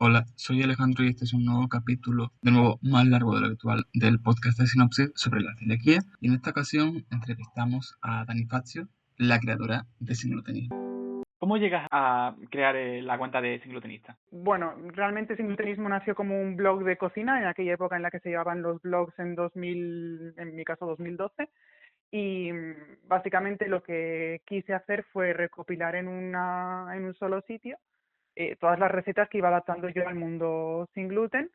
Hola, soy Alejandro y este es un nuevo capítulo, de nuevo más largo de lo habitual, del podcast de Sinopsis sobre la celiaquía. Y en esta ocasión entrevistamos a Dani Fazio, la creadora de Sin Glutenismo. ¿Cómo llegas a crear la cuenta de Sin Glutenista? Bueno, realmente Sin Glutenismo nació como un blog de cocina en aquella época en la que se llevaban los blogs en 2000, en mi caso 2012. Y básicamente lo que quise hacer fue recopilar en un solo sitio todas las recetas que iba adaptando yo al mundo sin gluten,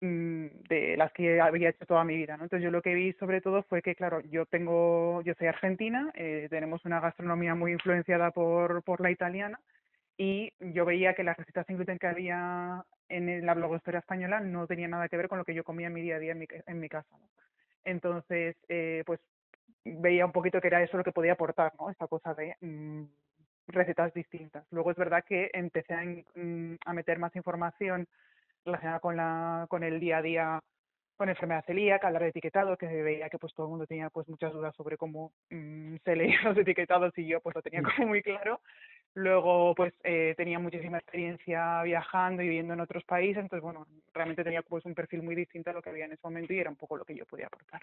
de las que había hecho toda mi vida, ¿no? Entonces yo lo que vi sobre todo fue que, claro, yo soy argentina, tenemos una gastronomía muy influenciada por la italiana, y yo veía que las recetas sin gluten que había en la blogosfera española no tenían nada que ver con lo que yo comía en mi día a día en mi casa, ¿no? Entonces, pues veía un poquito que era eso lo que podía aportar, ¿no? Esta cosa de recetas distintas. Luego es verdad que empecé a meter más información relacionada con el día a día, con enfermedad celíaca, hablar de etiquetado, que veía que pues todo el mundo tenía pues muchas dudas sobre cómo se leían los etiquetados, y yo pues lo tenía como muy claro. Luego pues tenía muchísima experiencia viajando y viviendo en otros países, entonces bueno, realmente tenía pues un perfil muy distinto a lo que había en ese momento y era un poco lo que yo podía aportar.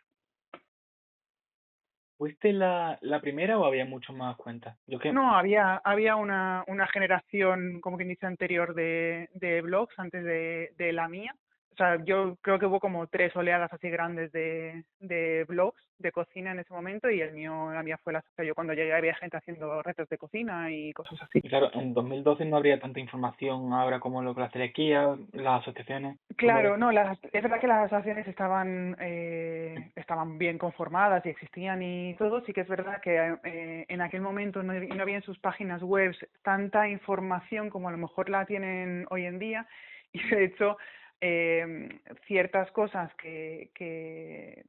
¿Fuiste la primera o había muchas más cuentas? No, había una generación, como quien dice, anterior de blogs antes de la mía. O sea, yo creo que hubo como 3 oleadas así grandes de blogs de cocina en ese momento, y la mía fue o sea, yo cuando llegué había gente haciendo retos de cocina y cosas así. Y claro, en 2012 no habría tanta información ahora como lo que la celiaquía, las asociaciones. Claro, no, es verdad que las asociaciones estaban bien conformadas y existían y todo. Sí que es verdad que en aquel momento no había en sus páginas web tanta información como a lo mejor la tienen hoy en día, y de hecho ciertas cosas que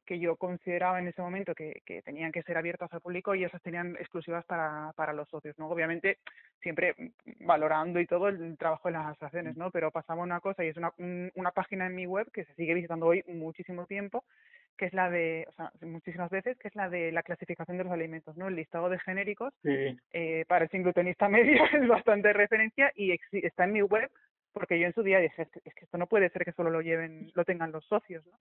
yo consideraba en ese momento que tenían que ser abiertas al público, y esas tenían exclusivas para los socios, ¿no? Obviamente siempre valorando y todo el trabajo de las asociaciones, ¿no? Pero pasaba una cosa, y es una página en mi web que se sigue visitando hoy muchísimo tiempo, que es o sea, muchísimas veces, que es la de la clasificación de los alimentos, ¿no? El listado de genéricos Sí. para el singlutenista medio es bastante referencia, y está en mi web, porque yo en su día dije, es que esto no puede ser que solo lo tengan los socios, ¿no?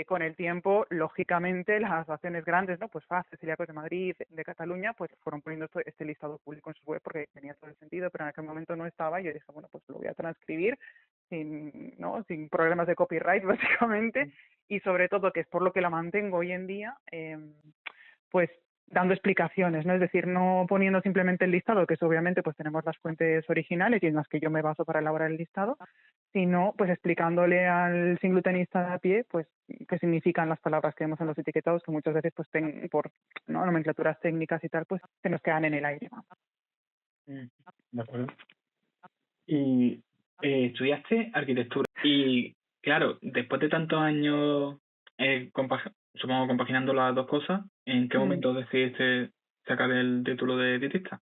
Con el tiempo, lógicamente, las asociaciones grandes, ¿no? Pues FAS, Celíacos de Madrid, de Cataluña, pues fueron poniendo este listado público en su web porque tenía todo el sentido, pero en aquel momento no estaba, y yo dije, bueno, pues lo voy a transcribir sin problemas de copyright, básicamente, y sobre todo, que es por lo que la mantengo hoy en día, pues dando explicaciones, ¿no? Es decir, no poniendo simplemente el listado, que es obviamente pues tenemos las fuentes originales y en las que yo me baso para elaborar el listado, sino pues explicándole al singlutenista de a pie pues qué significan las palabras que vemos en los etiquetados, que muchas veces pues por nomenclaturas técnicas y tal, pues se nos quedan en el aire, ¿no? De acuerdo. Y estudiaste arquitectura. Y claro, después de tantos años, supongo compaginando las dos cosas, ¿en qué momento decidiste sacar el título de dietista?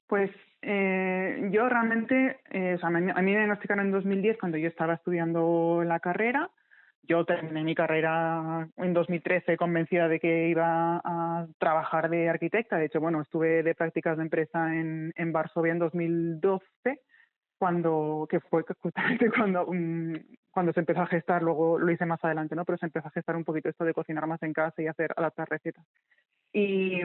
Pues yo realmente, o sea, a mí me diagnosticaron en 2010 cuando yo estaba estudiando la carrera. Yo terminé mi carrera en 2013 convencida de que iba a trabajar de arquitecta. De hecho, bueno, estuve de prácticas de empresa en Varsovia en 2012, que fue justamente cuando se empezó a gestar. Luego lo hice más adelante, ¿no? Pero se empezó a gestar un poquito esto de cocinar más en casa y adaptar recetas. Y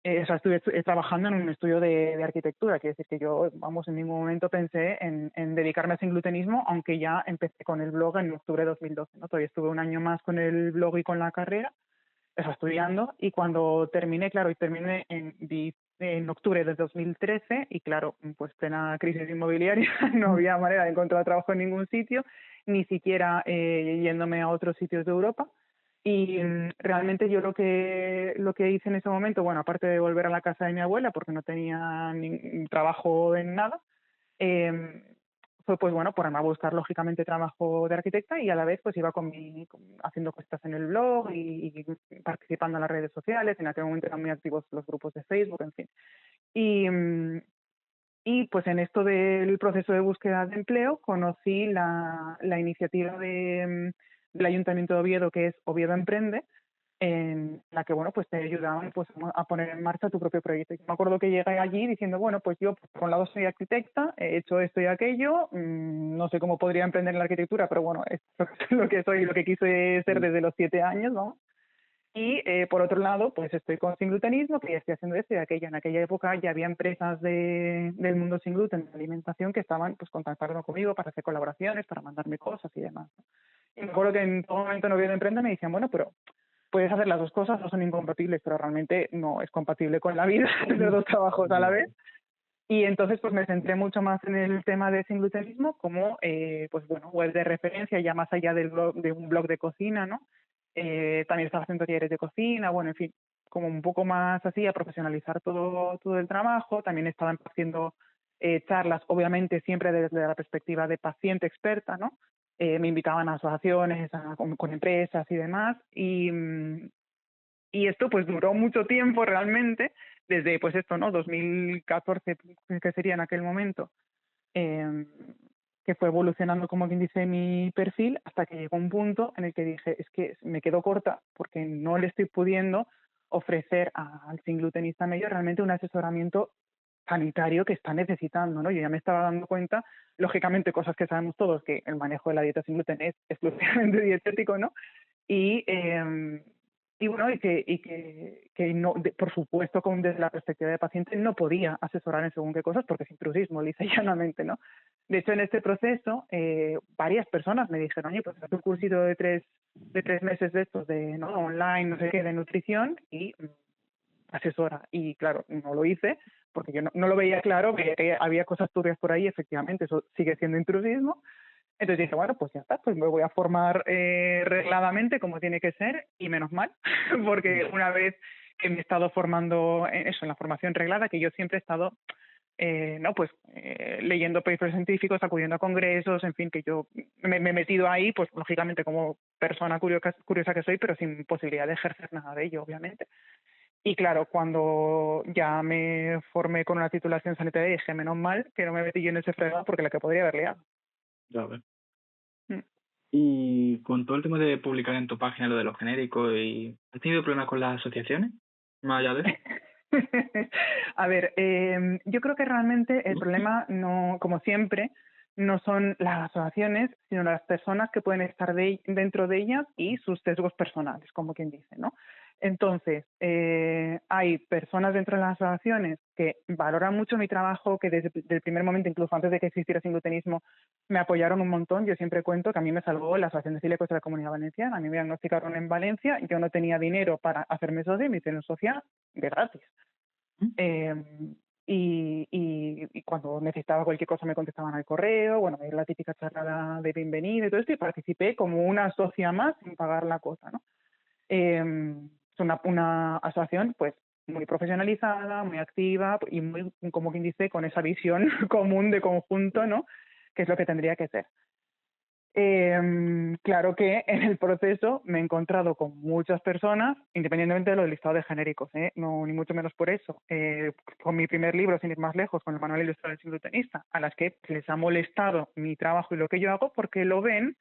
o sea, estuve trabajando en un estudio de arquitectura. Quiere decir que yo, vamos, en ningún momento pensé en dedicarme al singlutenismo, aunque ya empecé con el blog en octubre de 2012, ¿no? Todavía estuve un año más con el blog y con la carrera, o sea, estudiando, y cuando terminé, claro, y terminé en octubre de 2013, y claro, pues plena crisis inmobiliaria, no había manera de encontrar trabajo en ningún sitio, ni siquiera yéndome a otros sitios de Europa. Y realmente yo lo que hice en ese momento, bueno, aparte de volver a la casa de mi abuela porque no tenía ningún trabajo en nada, fue pues bueno, por a buscar lógicamente trabajo de arquitecta, y a la vez pues iba haciendo cosas en el blog y participando en las redes sociales. En aquel momento eran muy activos los grupos de Facebook, en fin. Y pues en esto del proceso de búsqueda de empleo conocí la iniciativa del Ayuntamiento de Oviedo, que es Oviedo Emprende, en la que, bueno, pues te ayudaban pues a poner en marcha tu propio proyecto. Y me acuerdo que llegué allí diciendo, bueno, pues yo por un lado soy arquitecta, he hecho esto y aquello, no sé cómo podría emprender en la arquitectura, pero bueno, es lo que soy, lo que quise ser desde los 7 años, ¿no? Y por otro lado, pues estoy con Sin Glutenismo, que ya estoy haciendo esto y aquello. En aquella época ya había empresas del mundo sin gluten, de alimentación, que estaban pues contactando conmigo para hacer colaboraciones, para mandarme cosas y demás. Y me acuerdo que en todo momento no de emprender me decían, bueno, pero puedes hacer las dos cosas, no son incompatibles, pero realmente no es compatible con la vida tener dos trabajos a la vez. Y entonces pues me centré mucho más en el tema de Sin Glutenismo como pues bueno, web de referencia, ya más allá del blog, de un blog de cocina, ¿no? También estaba haciendo talleres de cocina, bueno, en fin, como un poco más así, a profesionalizar todo el trabajo. También estaba haciendo charlas, obviamente siempre desde la perspectiva de paciente experta, ¿no? Me invitaban a asociaciones, con empresas y demás. Y esto pues duró mucho tiempo realmente, desde pues esto, ¿no? 2014, que sería en aquel momento, eh, que fue evolucionando, como quien dice, mi perfil, hasta que llegó un punto en el que dije, es que me quedo corta porque no le estoy pudiendo ofrecer al sin glutenista medio realmente un asesoramiento sanitario que está necesitando, ¿no? Yo ya me estaba dando cuenta, lógicamente, cosas que sabemos todos, que el manejo de la dieta sin gluten es exclusivamente dietético, ¿no? Y, eh, y bueno, que no, por supuesto, desde la perspectiva de paciente, no podía asesorar en según qué cosas porque es intrusismo, lisa y llanamente, ¿no? De hecho, en este proceso, varias personas me dijeron, oye, pues haz un cursito de 3 meses de estos, de ¿no? online, no sé qué, de nutrición y asesora. Y claro, no lo hice porque yo no lo veía claro, veía que había cosas turbias por ahí, efectivamente, eso sigue siendo intrusismo. Entonces dije, bueno, pues ya está, pues me voy a formar regladamente como tiene que ser y menos mal, porque una vez que me he estado formando en eso, en la formación reglada, que yo siempre he estado no pues leyendo papers científicos, acudiendo a congresos, en fin, que yo me he metido ahí, pues lógicamente como persona curiosa que soy, pero sin posibilidad de ejercer nada de ello, obviamente. Y claro, cuando ya me formé con una titulación sanitaria, dije, menos mal que no me metí yo en ese fregado porque la que podría haber liado. Ya ves. Mm. Y con todo el tema de publicar en tu página lo de los genéricos, ¿has tenido problemas con las asociaciones? Más allá de eso. A ver, yo creo que realmente el problema, no, como siempre, no son las asociaciones, sino las personas que pueden estar dentro de ellas y sus sesgos personales, como quien dice, ¿no? Entonces, hay personas dentro de las asociaciones que valoran mucho mi trabajo, que desde el primer momento, incluso antes de que existiera Singlutenismo, me apoyaron un montón. Yo siempre cuento que a mí me salvó la Asociación de Celíacos de la Comunidad Valenciana. A mí me diagnosticaron en Valencia, yo no tenía dinero para hacerme socia, me hicieron socia de gratis. Eh, y cuando necesitaba cualquier cosa me contestaban al correo, bueno, era la típica charla de bienvenida y todo esto, y participé como una socia más sin pagar la cuota, ¿no? Es una asociación, pues, muy profesionalizada, muy activa y muy, como quien dice, con esa visión común de conjunto, ¿no? Que es lo que tendría que ser. Claro que en el proceso me he encontrado con muchas personas, independientemente de lo del listado de genéricos, no ni mucho menos por eso, con mi primer libro, sin ir más lejos, con el manual ilustrado del glutenista, a las que les ha molestado mi trabajo y lo que yo hago porque lo veían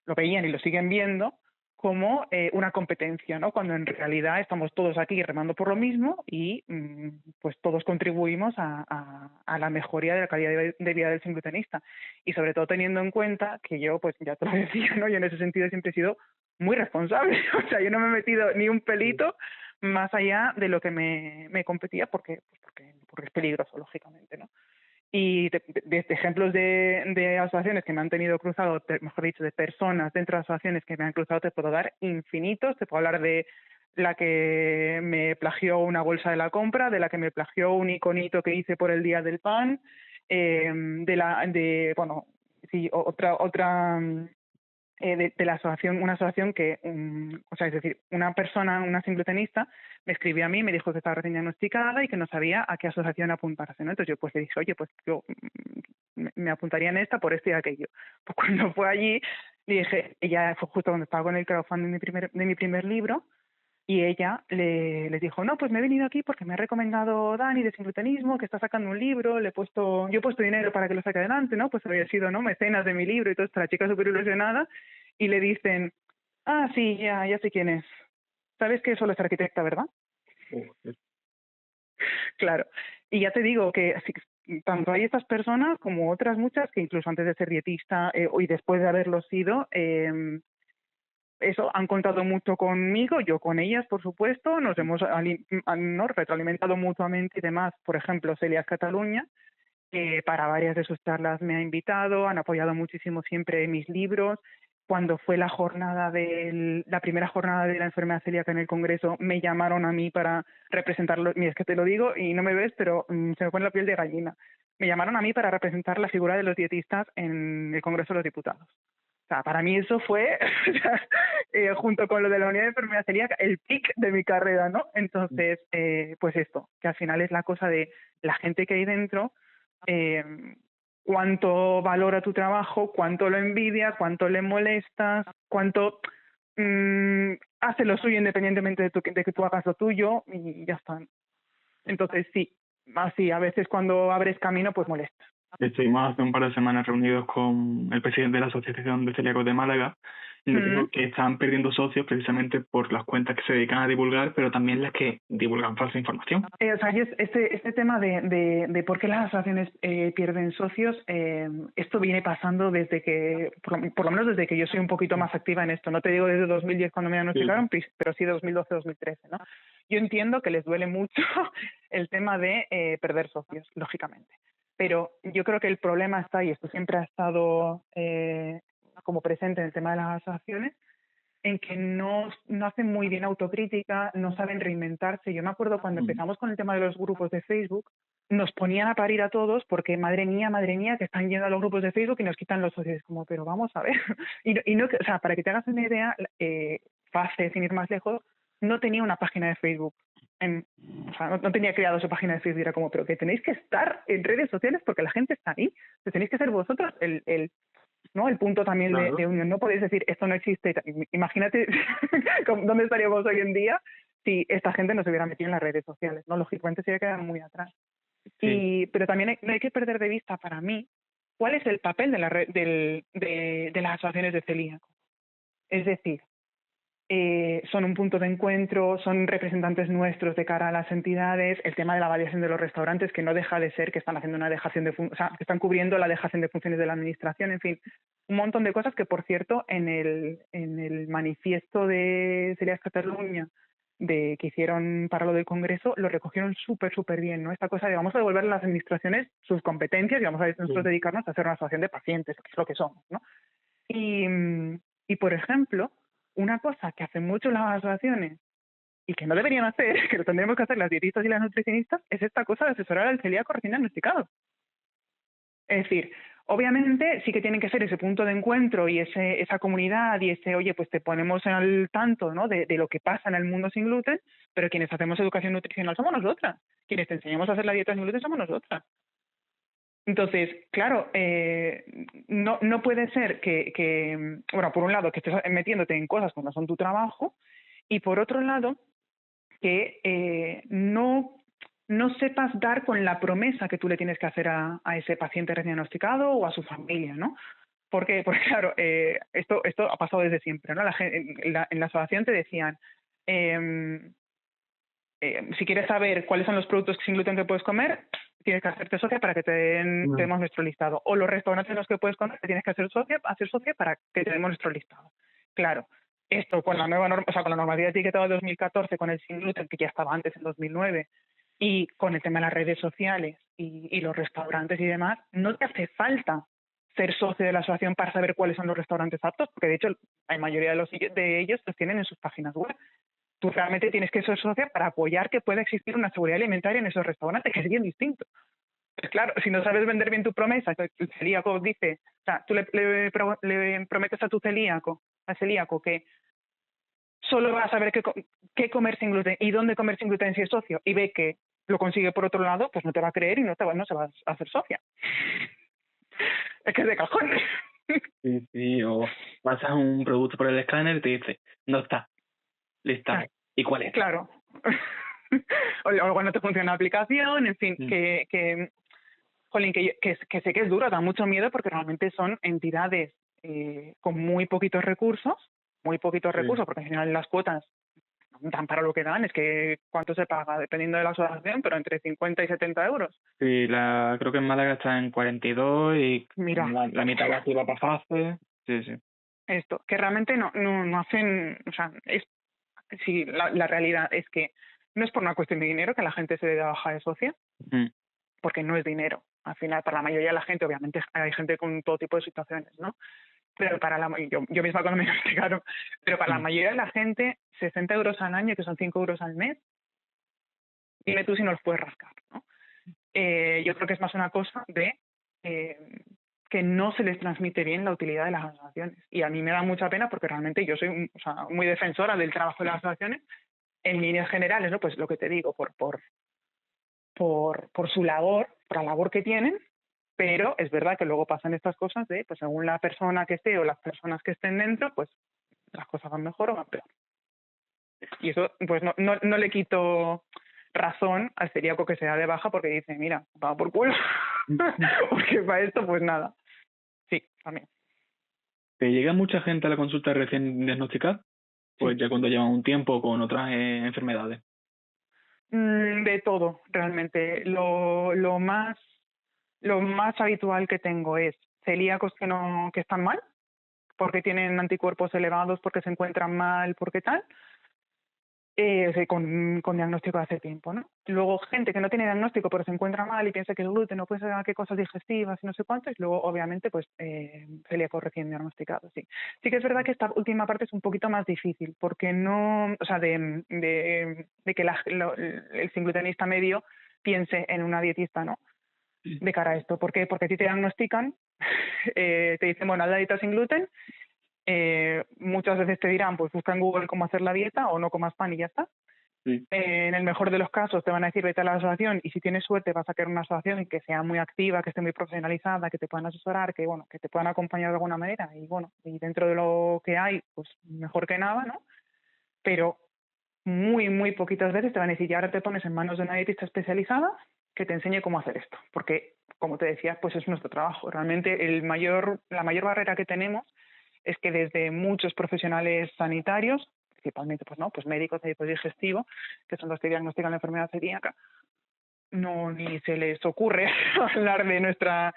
y lo siguen viendo como una competencia, ¿no? Cuando en realidad estamos todos aquí remando por lo mismo y pues todos contribuimos a la mejoría de la calidad de vida del glutenista. Y sobre todo teniendo en cuenta que yo, pues ya te lo decía, ¿no? Yo en ese sentido siempre he sido muy responsable. O sea, yo no me he metido ni un pelito más allá de lo que me competía porque es peligroso, lógicamente, ¿no? Y de ejemplos de asociaciones que me han tenido cruzado, mejor dicho, de personas dentro de asociaciones que me han cruzado, te puedo dar infinitos. Te puedo hablar de la que me plagió una bolsa de la compra, de la que me plagió un iconito que hice por el Día del Pan, bueno, sí, otra de la asociación, una asociación que, o sea, es decir, una persona, una glutenista, me escribió a mí, me dijo que estaba recién diagnosticada y que no sabía a qué asociación apuntarse, ¿no? Entonces yo pues le dije, oye, pues yo me apuntaría en esta por esto y aquello. Pues cuando fue allí, le dije, ella fue justo cuando estaba con el crowdfunding de mi primer libro, y ella les dijo, no, pues me he venido aquí porque me ha recomendado Dani de Singlutenismo, que está sacando un libro, yo he puesto dinero para que lo saque adelante, ¿no? Pues había sido, ¿no? Mecenas de mi libro y todo esto, la chica súper ilusionada, y le dicen, ah, sí, ya sé quién es. sabes que solo es arquitecta, ¿verdad? Claro. Y ya te digo que tanto hay estas personas como otras muchas que incluso antes de ser dietista y después de haberlo sido, eso, han contado mucho conmigo, yo con ellas, por supuesto, nos hemos ¿no? retroalimentado mutuamente y demás. Por ejemplo, Celiac Cataluña, que para varias de sus charlas me ha invitado, han apoyado muchísimo siempre mis libros. Cuando fue la primera jornada de la enfermedad celíaca en el Congreso, me llamaron a mí para representarlo. Mira, es que te lo digo y no me ves, pero se me pone la piel de gallina. Me llamaron a mí para representar la figura de los dietistas en el Congreso de los Diputados. O sea, para mí eso fue, junto con lo de la unidad de enfermedad celíaca, el pic de mi carrera, ¿no? Entonces, pues esto, que al final es la cosa de la gente que hay dentro, cuánto valora tu trabajo, cuánto lo envidia, cuánto le molestas, cuánto hace lo suyo independientemente de que tú hagas lo tuyo y ya está. Entonces sí, así a veces cuando abres camino pues molesta. Estuvimos hace un par de semanas reunidos con el presidente de la Asociación de Celíacos de Málaga y nos dijo que están perdiendo socios precisamente por las cuentas que se dedican a divulgar, pero también las que divulgan falsa información. O sea, este tema de por qué las asociaciones pierden socios, esto viene pasando desde que, por lo menos desde que yo soy un poquito más activa en esto. No te digo desde 2010 cuando me diagnosticaron, sí, pero sí 2012-2013, ¿no? Yo entiendo que les duele mucho el tema de perder socios, lógicamente. Pero yo creo que el problema está, y esto siempre ha estado como presente en el tema de las asociaciones, en que no hacen muy bien autocrítica, no saben reinventarse. Yo me acuerdo cuando empezamos con el tema de los grupos de Facebook, nos ponían a parir a todos porque madre mía, que están yendo a los grupos de Facebook y nos quitan los socios. Como, pero vamos a ver. y no, o sea, para que te hagas una idea, FACE, sin ir más lejos, no tenía una página de Facebook. O sea, no tenía creado su página de Facebook. Era como, pero que tenéis que estar en redes sociales porque la gente está ahí. Tenéis que ser vosotros ¿no? El punto también claro. de unión. No podéis decir, esto no existe. Imagínate dónde estaríamos hoy en día si esta gente no se hubiera metido en las redes sociales, ¿no? Lógicamente se quedan muy atrás. Sí. Pero también no hay que perder de vista, para mí, cuál es el papel de las asociaciones de celíacos. Es decir, son un punto de encuentro, son representantes nuestros de cara a las entidades, el tema de la validación de los restaurantes, que no deja de ser que están haciendo una dejación de o sea, que están cubriendo la dejación de funciones de la administración, en fin, un montón de cosas que, por cierto, en el manifiesto de Celiac Cataluña que hicieron para lo del Congreso, lo recogieron súper bien, ¿no? Esta cosa de vamos a devolver a las administraciones sus competencias y vamos a nosotros dedicarnos a hacer una asociación de pacientes, que es lo que somos, ¿no? Y por ejemplo, una cosa que hacen mucho las asociaciones y que no deberían hacer, que lo tendremos que hacer las dietistas y las nutricionistas, es esta cosa de asesorar al celíaco recién diagnosticado. Es decir, obviamente sí que tienen que ser ese punto de encuentro y esa comunidad y oye, pues te ponemos al tanto, ¿no? de lo que pasa en el mundo sin gluten, pero quienes hacemos educación nutricional somos nosotras. Quienes te enseñamos a hacer la dieta sin gluten somos nosotras. Entonces, claro, no puede ser que, bueno, por un lado, que estés metiéndote en cosas que no son tu trabajo, y por otro lado, que no sepas dar con la promesa que tú le tienes que hacer a ese paciente recién diagnosticado o a su familia, ¿no? Porque claro, esto ha pasado desde siempre, ¿no? En la asociación te decían, si quieres saber cuáles son los productos sin gluten que puedes comer, tienes que hacerte socia para que te demos nuestro listado. O los restaurantes en los que puedes comer, te tienes que hacer socia para que te demos nuestro listado. Claro, esto con la nueva norma, o sea, con la normativa de etiquetado de 2014, con el sin gluten, que ya estaba antes en 2009, y con el tema de las redes sociales y los restaurantes y demás, no te hace falta ser socio de la asociación para saber cuáles son los restaurantes aptos, porque de hecho la mayoría de ellos los tienen en sus páginas web. Tú realmente tienes que ser socia para apoyar que pueda existir una seguridad alimentaria en esos restaurantes, que es bien distinto. Pues claro, si no sabes vender bien tu promesa, el celíaco dice, o sea, tú le prometes a tu celíaco, que solo va a saber qué comer sin gluten y dónde comer sin gluten si es socio, y ve que lo consigue por otro lado, pues no te va a creer y no se va a hacer socia. Es que es de cajón. Sí, o pasas un producto por el escáner y te dice, no está. Lista. Claro. ¿Y cuál es? Claro. o cuando te funciona la aplicación, en fin, jolín, que sé que es duro, da mucho miedo porque realmente son entidades con muy poquitos recursos, porque en general las cuotas dan para lo que dan, es que ¿cuánto se paga? Dependiendo de la asociación, pero entre 50 y 70 euros. Sí, creo que en Málaga está en 42 y Mira, la mitad va para fase. Sí, sí. esto, que realmente no hacen, o sea, sí, la realidad es que no es por una cuestión de dinero que la gente se dé de baja de socia, Mm. porque no es dinero. Al final, para la mayoría de la gente, obviamente hay gente con todo tipo de situaciones, ¿no? Pero yo misma cuando me investigaron, pero para la mayoría de la gente, 60 euros al año, que son 5 euros al mes, dime tú si no los puedes rascar, ¿no? Yo creo que es más una cosa de que no se les transmite bien la utilidad de las asociaciones. Y a mí me da mucha pena porque realmente yo soy muy defensora del trabajo de las asociaciones en líneas generales, ¿no? Pues lo que te digo, por su labor, por la labor que tienen, pero es verdad que luego pasan estas cosas de, pues según la persona que esté o las personas que estén dentro, pues las cosas van mejor o van peor. Y eso, pues no le quito razón al celíaco que se da de baja porque dice, mira, va por culo, porque para esto, pues nada. Sí, también. ¿Te llega mucha gente a la consulta recién diagnosticada? Pues Sí. ya cuando llevan un tiempo con otras enfermedades. De todo, realmente. Lo más habitual que tengo es celíacos que están mal, porque tienen anticuerpos elevados, porque se encuentran mal, porque tal, con diagnóstico de hace tiempo, ¿no? Luego gente que no tiene diagnóstico pero se encuentra mal y piensa que el gluten no puede ser qué cosas digestivas y no sé cuánto, y luego obviamente pues celíacos recién diagnosticados, sí. Sí que es verdad que esta última parte es un poquito más difícil, porque no, o sea, de que el singlutenista medio piense en una dietista, ¿no? De cara a esto. ¿Por qué? Porque a ti te diagnostican, te dicen, bueno, haz la dieta sin gluten, muchas veces te dirán, pues busca en Google cómo hacer la dieta o no comas pan y ya está. Sí. En el mejor de los casos te van a decir vete a la asociación y si tienes suerte vas a querer una asociación que sea muy activa, que esté muy profesionalizada, que te puedan asesorar, que te puedan acompañar de alguna manera y dentro de lo que hay, pues mejor que nada, ¿no? Pero muy poquitas veces te van a decir y ahora te pones en manos de una dietista especializada que te enseñe cómo hacer esto, porque como te decía, pues es nuestro trabajo. Realmente la mayor barrera que tenemos es que desde muchos profesionales sanitarios, principalmente pues médicos de digestivo, que son los que diagnostican la enfermedad celíaca, ni se les ocurre hablar de nuestro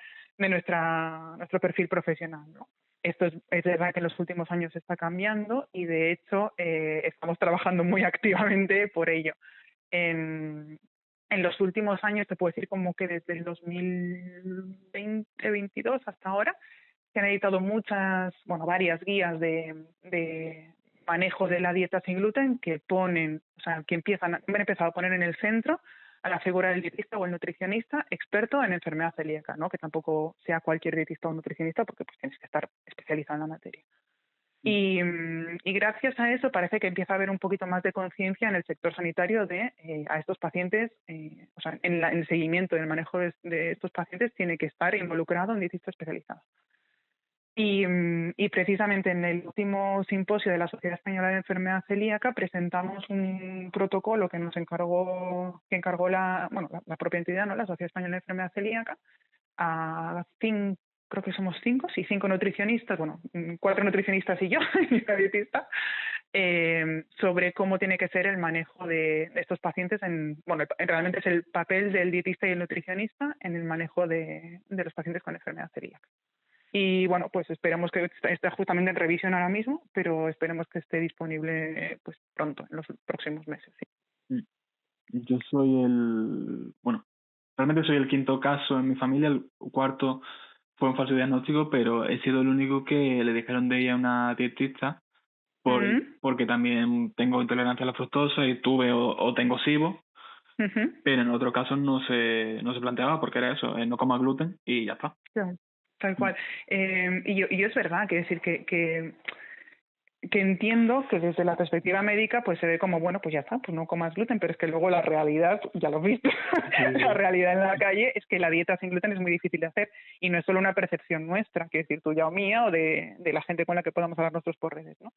perfil profesional, ¿no? Esto es verdad que en los últimos años está cambiando y de hecho estamos trabajando muy activamente por ello. En los últimos años, te puedo decir como que desde el 2020-22 hasta ahora, se han editado varias guías de manejo de la dieta sin gluten que han empezado a poner en el centro a la figura del dietista o el nutricionista experto en enfermedad celíaca, ¿no? Que tampoco sea cualquier dietista o nutricionista porque pues tienes que estar especializado en la materia. Y gracias a eso parece que empieza a haber un poquito más de conciencia en el sector sanitario a estos pacientes, en el seguimiento y el manejo de estos pacientes tiene que estar involucrado un dietista especializado. Y precisamente en el último simposio de la Sociedad Española de Enfermedad Celíaca presentamos un protocolo que encargó la propia entidad, ¿no? La Sociedad Española de Enfermedad Celíaca, creo que somos 5 nutricionistas, 4 nutricionistas y yo, y una dietista, sobre cómo tiene que ser el manejo de estos pacientes. Realmente es el papel del dietista y el nutricionista en el manejo de los pacientes con enfermedad celíaca. Y pues esperemos que esté justamente en revisión ahora mismo, pero esperemos que esté disponible pues pronto, en los próximos meses. Sí. Yo realmente soy el quinto caso en mi familia, el cuarto fue un falso diagnóstico, pero he sido el único que le dejaron de ir a una dietista porque también tengo intolerancia a la fructosa y tuve o tengo SIBO, pero en otro caso no se planteaba porque era eso, no coma gluten y ya está. Claro, tal cual. Y es verdad, quiero decir que entiendo que desde la perspectiva médica pues se ve como, pues ya está, pues no comas gluten, pero es que luego la realidad, ya lo has visto, la realidad en la calle es que la dieta sin gluten es muy difícil de hacer y no es solo una percepción nuestra, quiero decir tuya o mía o de la gente con la que podamos hablar nosotros por redes, ¿no?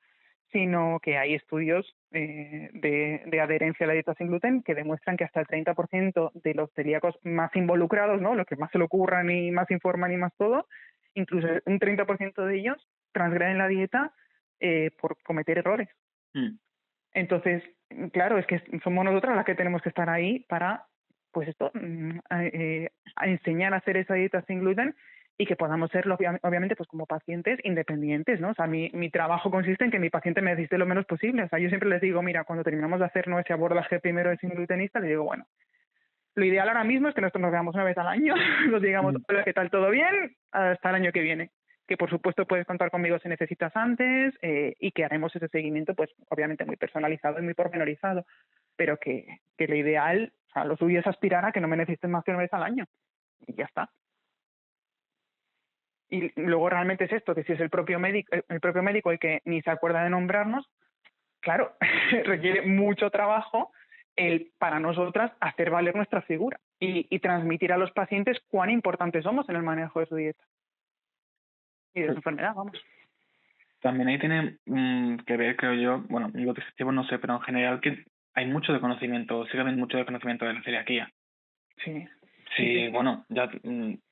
Sino que hay estudios de adherencia a la dieta sin gluten que demuestran que hasta el 30% de los celíacos más involucrados, ¿no? Los que más se le ocurran y más informan y más todo, incluso un 30% de ellos transgreden la dieta por cometer errores. Entonces, claro, es que somos nosotras las que tenemos que estar ahí para, pues esto, a enseñar a hacer esa dieta sin gluten y que podamos ser, obviamente, pues como pacientes independientes, ¿no? O sea, mi trabajo consiste en que mi paciente me necesite lo menos posible. O sea, yo siempre les digo, mira, cuando terminamos de hacer ese abordaje primero de sin glutenista, les digo, bueno, lo ideal ahora mismo es que nosotros nos veamos una vez al año, nos digamos, hola, ¿qué tal? ¿Todo bien? Hasta el año que viene. Que por supuesto puedes contar conmigo si necesitas antes y que haremos ese seguimiento, pues obviamente muy personalizado y muy pormenorizado, pero que lo ideal, o sea, lo suyo es aspirar a que no me necesiten más que una vez al año y ya está. Y luego realmente es esto, que si es el propio médico el que ni se acuerda de nombrarnos, claro, requiere mucho trabajo para nosotras hacer valer nuestra figura y transmitir a los pacientes cuán importantes somos en el manejo de su dieta y de su enfermedad, vamos. También ahí tiene que ver, creo yo, bueno, los digestivos no sé, pero en general que hay mucho de conocimiento, sigue habiendo mucho de conocimiento de la celiaquía. Sí. Sí, bueno, ya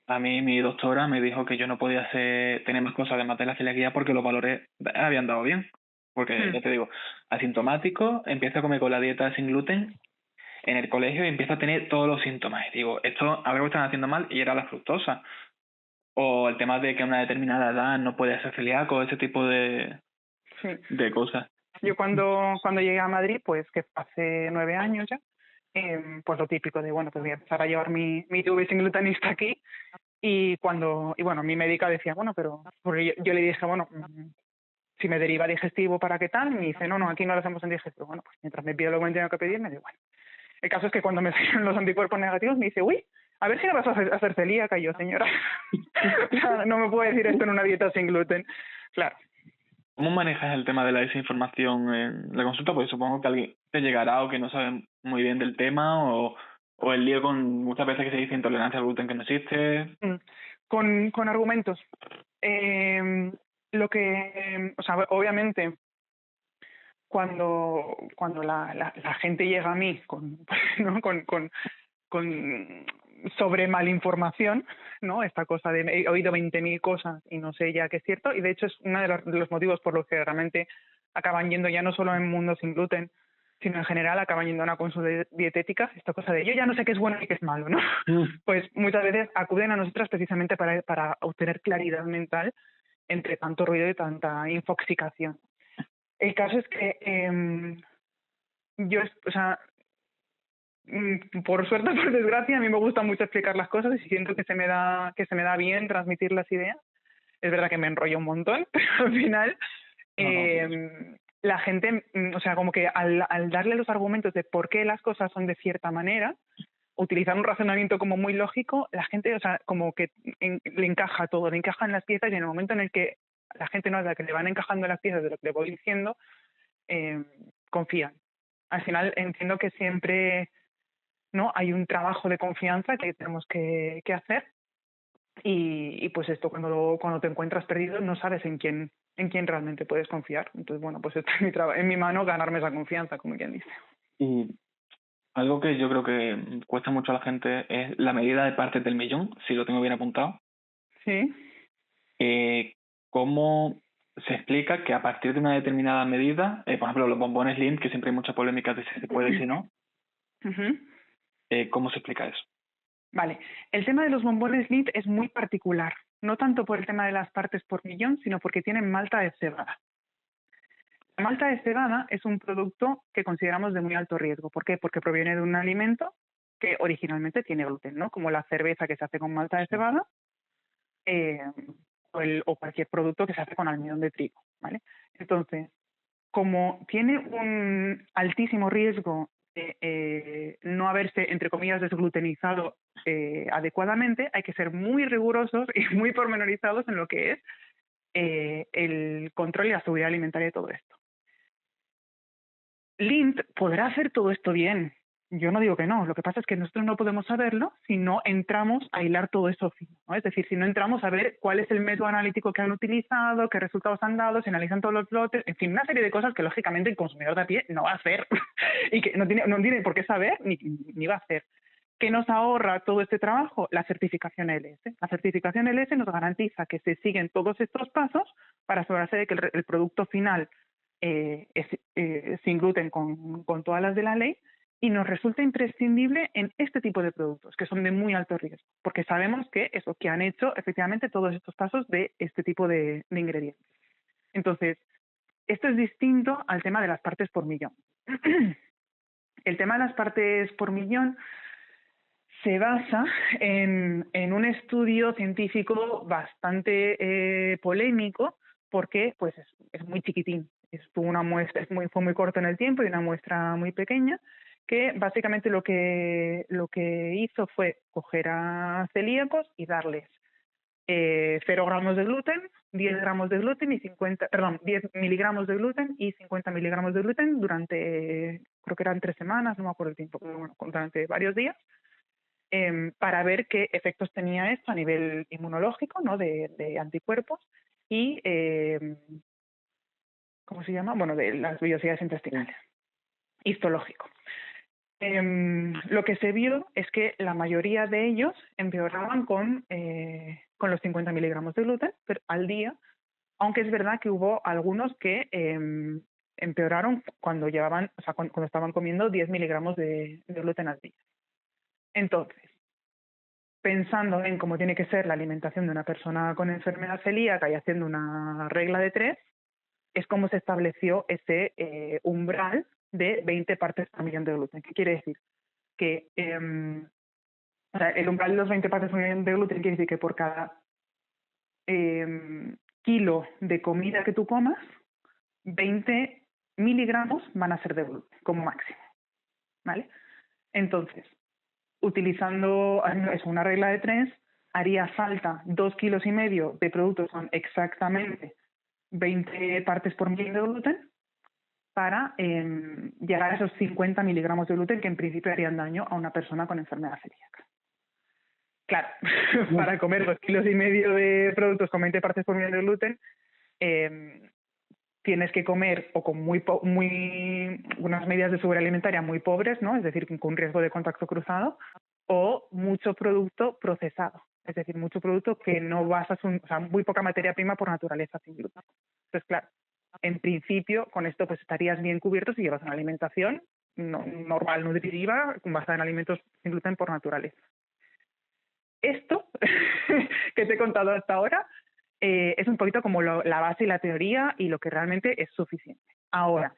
a mí mi doctora me dijo que yo no podía tener más cosas además de la celiaquía porque los valores habían dado bien. Porque, ya te digo, asintomático, empieza a comer con la dieta sin gluten en el colegio y empieza a tener todos los síntomas. Y digo, esto algo están haciendo mal y era la fructosa. O el tema de que a una determinada edad no puede ser celíaco, ese tipo de cosas. Yo cuando llegué a Madrid, pues que hace 9 años ya, pues lo típico de, bueno, pues voy a empezar a llevar mi tubo sin glutenista aquí. Y bueno, mi médica decía, bueno, pero porque yo le dije, bueno, si me deriva digestivo, ¿para qué tal? Y me dice, no, aquí no lo hacemos en digestivo. Bueno, pues mientras me pide lo que me tengo que pedir, me da igual. El caso es que cuando me salieron los anticuerpos negativos, me dice, uy, a ver si me vas a hacer celíaca. Y yo, señora, no me puede decir esto en una dieta sin gluten. Claro. ¿Cómo manejas el tema de la desinformación en la consulta? Porque supongo que alguien te llegará o que no sabe muy bien del tema o el lío con muchas veces que se dice intolerancia al gluten que no existe. Con argumentos. O sea, obviamente, cuando la gente llega a mí ¿no? con sobre malinformación, ¿no? Esta cosa de he oído 20.000 cosas y no sé ya qué es cierto, y de hecho es uno de los motivos por los que realmente acaban yendo ya no solo en Mundo Sin Gluten, sino en general acaban yendo a una consulta dietética, esta cosa de yo ya no sé qué es bueno y qué es malo, ¿no? Pues muchas veces acuden a nosotras precisamente para obtener claridad mental entre tanto ruido y tanta infoxicación. El caso es que o sea, por suerte o por desgracia, a mí me gusta mucho explicar las cosas y siento que se me da bien transmitir las ideas. Es verdad que me enrollo un montón, pero al final la gente, o sea, como que al darle los argumentos de por qué las cosas son de cierta manera, utilizar un razonamiento como muy lógico, la gente, o sea, como que le encaja todo, le encajan las piezas y en el momento en el que la gente nota que le van encajando las piezas de lo que le voy diciendo, confían. Al final entiendo que siempre, ¿no? Hay un trabajo de confianza que tenemos que hacer y pues esto cuando te encuentras perdido no sabes en quién realmente puedes confiar. Entonces, bueno, pues está en mi mano ganarme esa confianza, como quien dice. Y algo que yo creo que cuesta mucho a la gente es la medida de partes del millón, si lo tengo bien apuntado. Sí. ¿Cómo se explica que a partir de una determinada medida, por ejemplo, los bombones Lindt, que siempre hay mucha polémica de si se puede y si no, ¿cómo se explica eso? Vale, el tema de los bombones Lindt es muy particular, no tanto por el tema de las partes por millón, sino porque tienen malta de cebada. La malta de cebada es un producto que consideramos de muy alto riesgo. ¿Por qué? Porque proviene de un alimento que originalmente tiene gluten, ¿no? Como la cerveza que se hace con malta de cebada o cualquier producto que se hace con almidón de trigo, ¿vale? Entonces, como tiene un altísimo riesgo de no haberse, entre comillas, desglutenizado adecuadamente, hay que ser muy rigurosos y muy pormenorizados en lo que es el control y la seguridad alimentaria de todo esto. Lindt podrá hacer todo esto bien. Yo no digo que no. Lo que pasa es que nosotros no podemos saberlo si no entramos a hilar todo eso fino, ¿no? Es decir, si no entramos a ver cuál es el método analítico que han utilizado, qué resultados han dado, si analizan todos los lotes, en fin, una serie de cosas que lógicamente el consumidor de a pie no va a hacer y que no tiene por qué saber ni va a hacer. ¿Qué nos ahorra todo este trabajo? La certificación LS. La certificación LS nos garantiza que se siguen todos estos pasos para asegurarse de que el producto final sin gluten con todas las de la ley, y nos resulta imprescindible en este tipo de productos, que son de muy alto riesgo, porque sabemos que eso, que han hecho efectivamente todos estos pasos de este tipo de ingredientes. Entonces, esto es distinto al tema de las partes por millón. El tema de las partes por millón se basa en un estudio científico bastante polémico, porque pues es muy chiquitín. Fue una muestra, fue muy corto en el tiempo y una muestra muy pequeña, que básicamente lo que hizo fue coger a celíacos y darles 0 gramos de gluten, 10 gramos de gluten y 10 miligramos de gluten y 50 miligramos de gluten durante, creo que eran 3 semanas, no me acuerdo el tiempo, pero bueno, durante varios días, para ver qué efectos tenía esto a nivel inmunológico, ¿no? de anticuerpos y, ¿cómo se llama? Bueno, de las vellosidades intestinales, histológico. Lo que se vio es que la mayoría de ellos empeoraban con los 50 miligramos de gluten al día, aunque es verdad que hubo algunos que empeoraron cuando cuando estaban comiendo 10 miligramos de gluten al día. Entonces, pensando en cómo tiene que ser la alimentación de una persona con enfermedad celíaca y haciendo una regla de 3, es como se estableció ese umbral de 20 partes por millón de gluten. ¿Qué quiere decir? Que el umbral de los 20 partes por millón de gluten quiere decir que por cada kilo de comida que tú comas, 20 miligramos van a ser de gluten, como máximo. ¿Vale? Entonces, utilizando una regla de 3, haría falta 2,5 kilos de productos con exactamente 20 partes por millón de gluten para llegar a esos 50 miligramos de gluten que en principio harían daño a una persona con enfermedad celíaca. Claro, para comer 2,5 kilos de productos con 20 partes por millón de gluten, tienes que comer o con unas medidas de seguridad alimentaria muy pobres, ¿no? Es decir, con un riesgo de contacto cruzado, o mucho producto procesado, es decir, mucho producto que no basas, muy poca materia prima por naturaleza sin gluten. Entonces, claro, en principio con esto pues estarías bien cubierto si llevas una alimentación normal, nutritiva, basada en alimentos sin gluten por naturaleza. Esto que te he contado hasta ahora es un poquito como la base y la teoría y lo que realmente es suficiente. Ahora,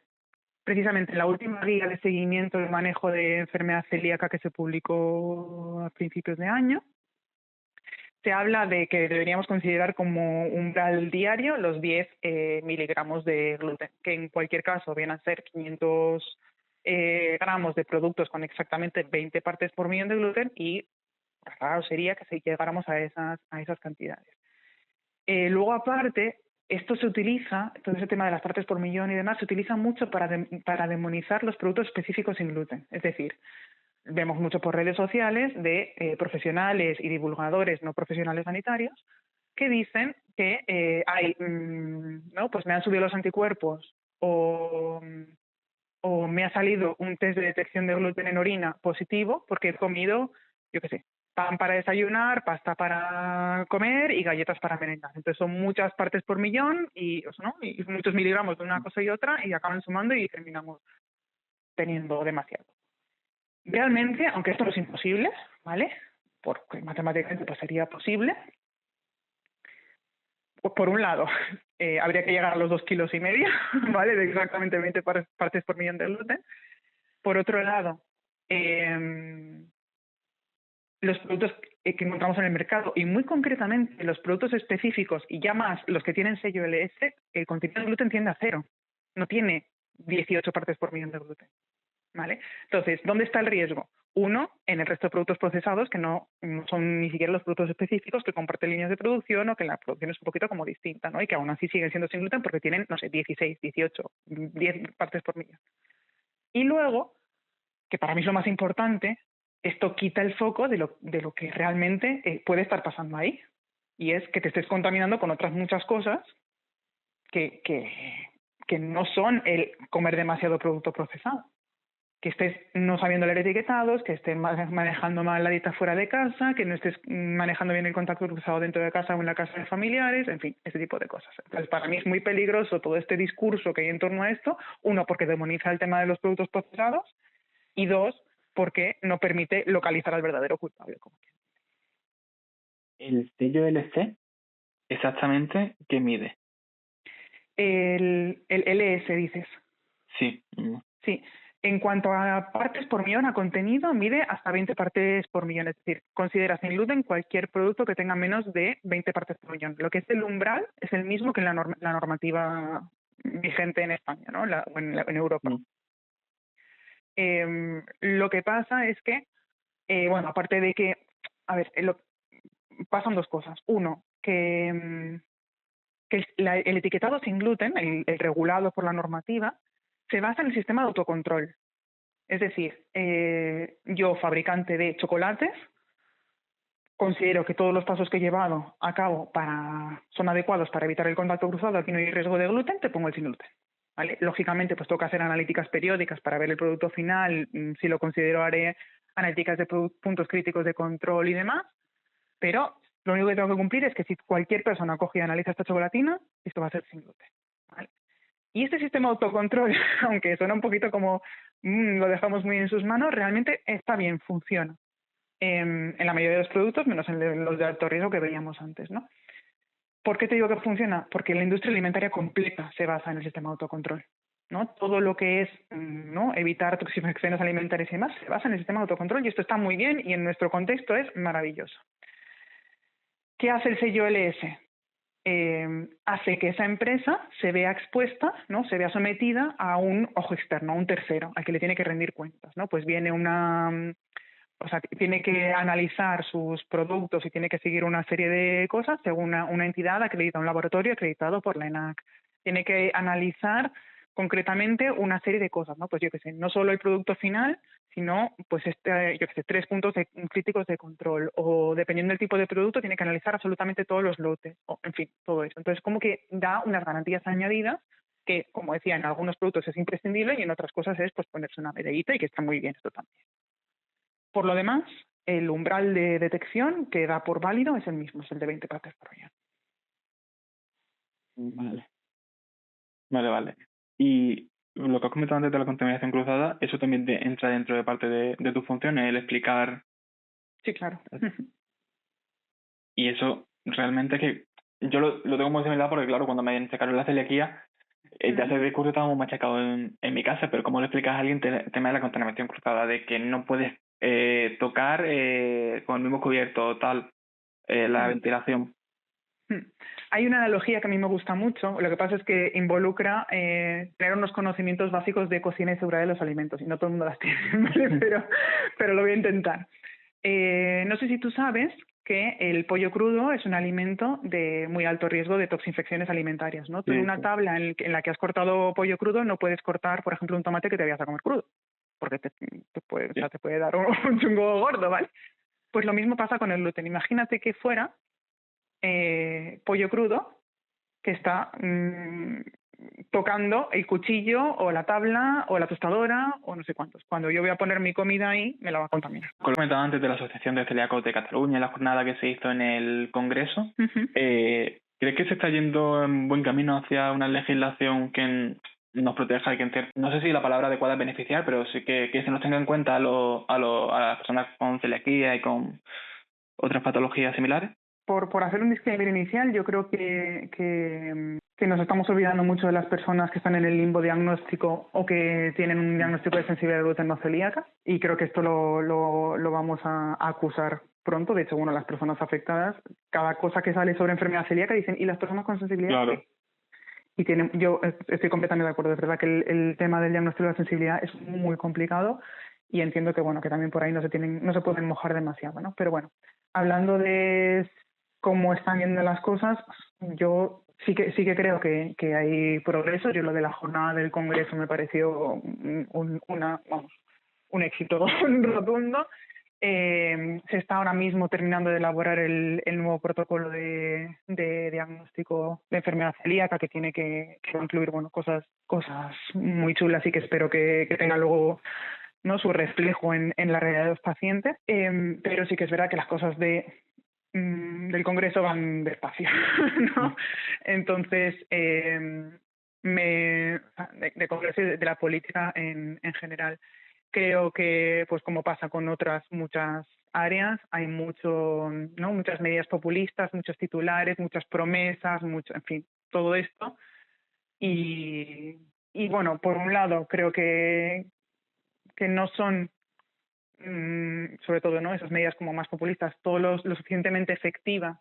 precisamente la última guía de seguimiento y manejo de enfermedad celíaca que se publicó a principios de año, se habla de que deberíamos considerar como umbral diario los 10 miligramos de gluten, que en cualquier caso vienen a ser 500 gramos de productos con exactamente 20 partes por millón de gluten, y raro sería que llegáramos a esas cantidades. Luego, aparte, esto se utiliza, todo ese tema de las partes por millón y demás, se utiliza mucho para demonizar los productos específicos sin gluten. Es decir, vemos mucho por redes sociales de profesionales y divulgadores no profesionales sanitarios que dicen que no, pues me han subido los anticuerpos o me ha salido un test de detección de gluten en orina positivo porque he comido, yo qué sé, pan para desayunar, pasta para comer y galletas para merendar. Entonces son muchas partes por millón y muchos miligramos de una cosa y otra y acaban sumando y terminamos teniendo demasiado. Realmente, aunque esto no es imposible, ¿vale? Porque matemáticamente pues sería posible. Pues por un lado, habría que llegar a los 2,5 kilos, ¿vale? De exactamente 20 partes por millón de gluten. Por otro lado, los productos que encontramos en el mercado y muy concretamente los productos específicos y ya más los que tienen sello LS, el contenido de gluten tiende a 0. No tiene 18 partes por millón de gluten. ¿Vale? Entonces, ¿dónde está el riesgo? Uno, en el resto de productos procesados que no son ni siquiera los productos específicos, que comparten líneas de producción o que la producción es un poquito como distinta, ¿no? Y que aún así siguen siendo sin gluten porque tienen, no sé, 16, 18, 10 partes por millón. Y luego, que para mí es lo más importante, esto quita el foco de lo que realmente puede estar pasando ahí. Y es que te estés contaminando con otras muchas cosas que no son el comer demasiado producto procesado. que estés no sabiendo leer etiquetados, que estés manejando mal la dieta fuera de casa, que no estés manejando bien el contacto cruzado dentro de casa o en la casa de familiares, en fin, ese tipo de cosas. Entonces, para mí es muy peligroso todo este discurso que hay en torno a esto, uno, porque demoniza el tema de los productos procesados, y dos, porque no permite localizar al verdadero culpable. El sello LC, exactamente, ¿qué mide? El LS, dices. Sí. Sí. En cuanto a partes por millón, a contenido, mide hasta 20 partes por millón. Es decir, considera sin gluten cualquier producto que tenga menos de 20 partes por millón. Lo que es el umbral es el mismo que la normativa vigente en España, ¿no? O en Europa. Lo que pasa es que, bueno, aparte de que, a ver, pasan dos cosas. Uno, que el etiquetado sin gluten, el regulado por la normativa, se basa en el sistema de autocontrol. Es decir, yo, fabricante de chocolates, considero que todos los pasos que he llevado a cabo son adecuados para evitar el contacto cruzado, aquí no hay riesgo de gluten, te pongo el sin gluten. ¿Vale? Lógicamente, pues toca hacer analíticas periódicas para ver el producto final, si lo considero haré analíticas de puntos críticos de control y demás, pero lo único que tengo que cumplir es que si cualquier persona coge y analiza esta chocolatina, esto va a ser sin gluten. ¿Vale? Y este sistema de autocontrol, aunque suena un poquito como lo dejamos muy en sus manos, realmente está bien, funciona. En la mayoría de los productos, menos en los de alto riesgo que veíamos antes, ¿no? ¿Por qué te digo que funciona? Porque la industria alimentaria completa se basa en el sistema de autocontrol, ¿no? Todo lo que es, ¿no?, evitar toxificaciones alimentarias y demás se basa en el sistema de autocontrol, y esto está muy bien y en nuestro contexto es maravilloso. ¿Qué hace el sello LS? Hace que esa empresa se vea expuesta, ¿no?, se vea sometida a un ojo externo, a un tercero, al que le tiene que rendir cuentas, ¿no? Pues viene tiene que analizar sus productos y tiene que seguir una serie de cosas según una entidad acreditada, un laboratorio acreditado por la ENAC. Tiene que analizar concretamente una serie de cosas, ¿no? Pues yo qué sé, no solo el producto final, sino pues 3 puntos críticos de control, o dependiendo del tipo de producto tiene que analizar absolutamente todos los lotes, o en fin, todo eso. Entonces como que da unas garantías añadidas que, como decía, en algunos productos es imprescindible y en otras cosas es pues ponerse una medallita, y que está muy bien esto también. Por lo demás, el umbral de detección que da por válido es el mismo, es el de 20 partes por millón. Vale. Y lo que has comentado antes de la contaminación cruzada, eso también entra dentro de parte de tus funciones, el explicar. Sí, claro. Y eso realmente es que yo lo tengo muy similar porque, claro, cuando me diagnosticaron la celiaquía, ya ese discurso estaba muy machacado en mi casa, pero ¿cómo le explicas a alguien el tema de la contaminación cruzada? De que no puedes tocar con el mismo cubierto tal la ventilación. Hay una analogía que a mí me gusta mucho. Lo que pasa es que involucra tener unos conocimientos básicos de cocina y seguridad de los alimentos, y no todo el mundo las tiene, ¿vale? pero lo voy a intentar. No sé si tú sabes que el pollo crudo es un alimento de muy alto riesgo de toxinfecciones alimentarias, ¿no? Tú en una tabla en la que has cortado pollo crudo no puedes cortar, por ejemplo, un tomate que te vayas a comer crudo, porque te puede dar un chungo gordo, ¿vale? Pues lo mismo pasa con el gluten. Imagínate que fuera pollo crudo que está tocando el cuchillo o la tabla o la tostadora o no sé cuántos. Cuando yo voy a poner mi comida ahí, me la va a contaminar. Como comentaba antes de la Asociación de Celíacos de Cataluña, la jornada que se hizo en el Congreso, ¿crees que se está yendo en buen camino hacia una legislación que nos proteja y que, no sé si la palabra adecuada es beneficiar, pero sí que se nos tenga en cuenta a las personas con celiaquía y con otras patologías similares? Por hacer un disclaimer inicial, yo creo que nos estamos olvidando mucho de las personas que están en el limbo diagnóstico o que tienen un diagnóstico de sensibilidad al gluten no celíaca, y creo que esto lo vamos a acusar pronto. De hecho, las personas afectadas, cada cosa que sale sobre enfermedad celíaca dicen, ¿y las personas con sensibilidad? Claro. Y yo estoy completamente de acuerdo. Es verdad que el tema del diagnóstico de la sensibilidad es muy complicado, y entiendo que también por ahí no se pueden mojar demasiado, ¿no? Pero bueno, hablando de cómo están yendo las cosas, yo sí que creo que hay progreso. Yo lo de la jornada del Congreso me pareció un éxito rotundo. Se está ahora mismo terminando de elaborar el nuevo protocolo de diagnóstico de enfermedad celíaca, que tiene que incluir cosas muy chulas, y que espero que tenga luego ¿no? Su reflejo en la realidad de los pacientes, pero sí que es verdad que las cosas del Congreso van despacio, ¿no? Entonces, de Congreso y de la política en general. Creo que, pues como pasa con otras muchas áreas, hay muchas medidas populistas, muchos titulares, muchas promesas, en fin, todo esto. Y, bueno, por un lado, creo que no son, sobre todo, ¿no?, esas medidas como más populistas, lo suficientemente efectivas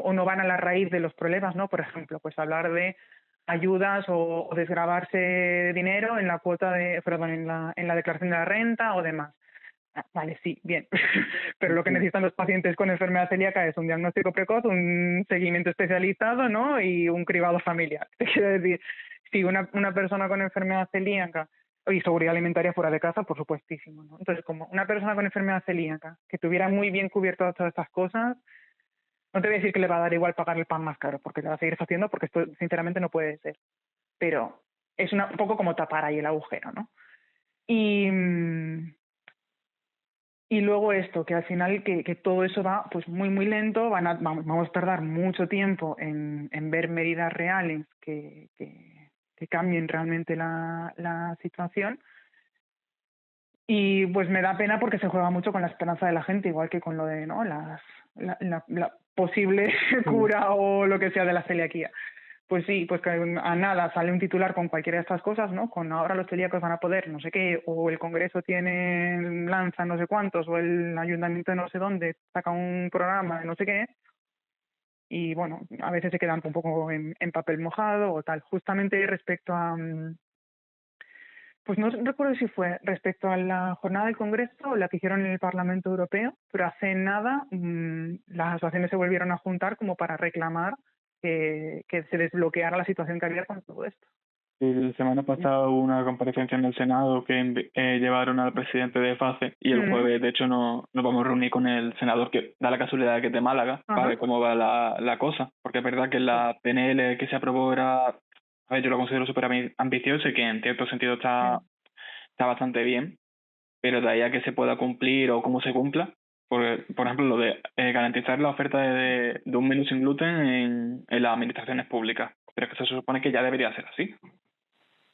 o no van a la raíz de los problemas, ¿no? Por ejemplo, pues hablar de ayudas o desgravarse dinero en la en la declaración de la renta o demás. Vale, sí, bien. Pero lo que necesitan los pacientes con enfermedad celíaca es un diagnóstico precoz, un seguimiento especializado, ¿no? Y un cribado familiar. Te quiero decir, si una persona con enfermedad celíaca y seguridad alimentaria fuera de casa, por supuestísimo, ¿no? Entonces, como una persona con enfermedad celíaca que tuviera muy bien cubierto todas estas cosas, no te voy a decir que le va a dar igual pagar el pan más caro, porque le va a seguir haciendo, porque esto sinceramente no puede ser. Pero es un poco como tapar ahí el agujero, ¿no? Y luego esto, que al final que todo eso va pues muy, muy lento, vamos a tardar mucho tiempo en ver medidas reales que cambien realmente la situación. Y pues me da pena porque se juega mucho con la esperanza de la gente, igual que con lo de, ¿no?, la posible cura o lo que sea de la celiaquía. Pues sí, pues que a nada sale un titular con cualquiera de estas cosas, ¿no? Con ahora los celíacos van a poder no sé qué, o el Congreso lanza no sé cuántos, o el ayuntamiento de no sé dónde saca un programa de no sé qué, y bueno, a veces se quedan un poco en papel mojado o tal. Justamente respecto a, pues no recuerdo si fue respecto a la jornada del Congreso o la que hicieron en el Parlamento Europeo, pero hace nada las asociaciones se volvieron a juntar como para reclamar que se desbloqueara la situación que había con todo esto. La semana pasada hubo una comparecencia en el Senado que llevaron al presidente de FACE y el jueves, de hecho, nos vamos a reunir con el senador, que da la casualidad de que es de Málaga, para ver cómo va la cosa. Porque es verdad que la PNL que se aprobó era, a ver, yo lo considero súper ambicioso y que en cierto sentido está bastante bien, pero de ahí a que se pueda cumplir o cómo se cumpla, por ejemplo, lo de garantizar la oferta de un menú sin gluten en las administraciones públicas. Pero es que se supone que ya debería ser así,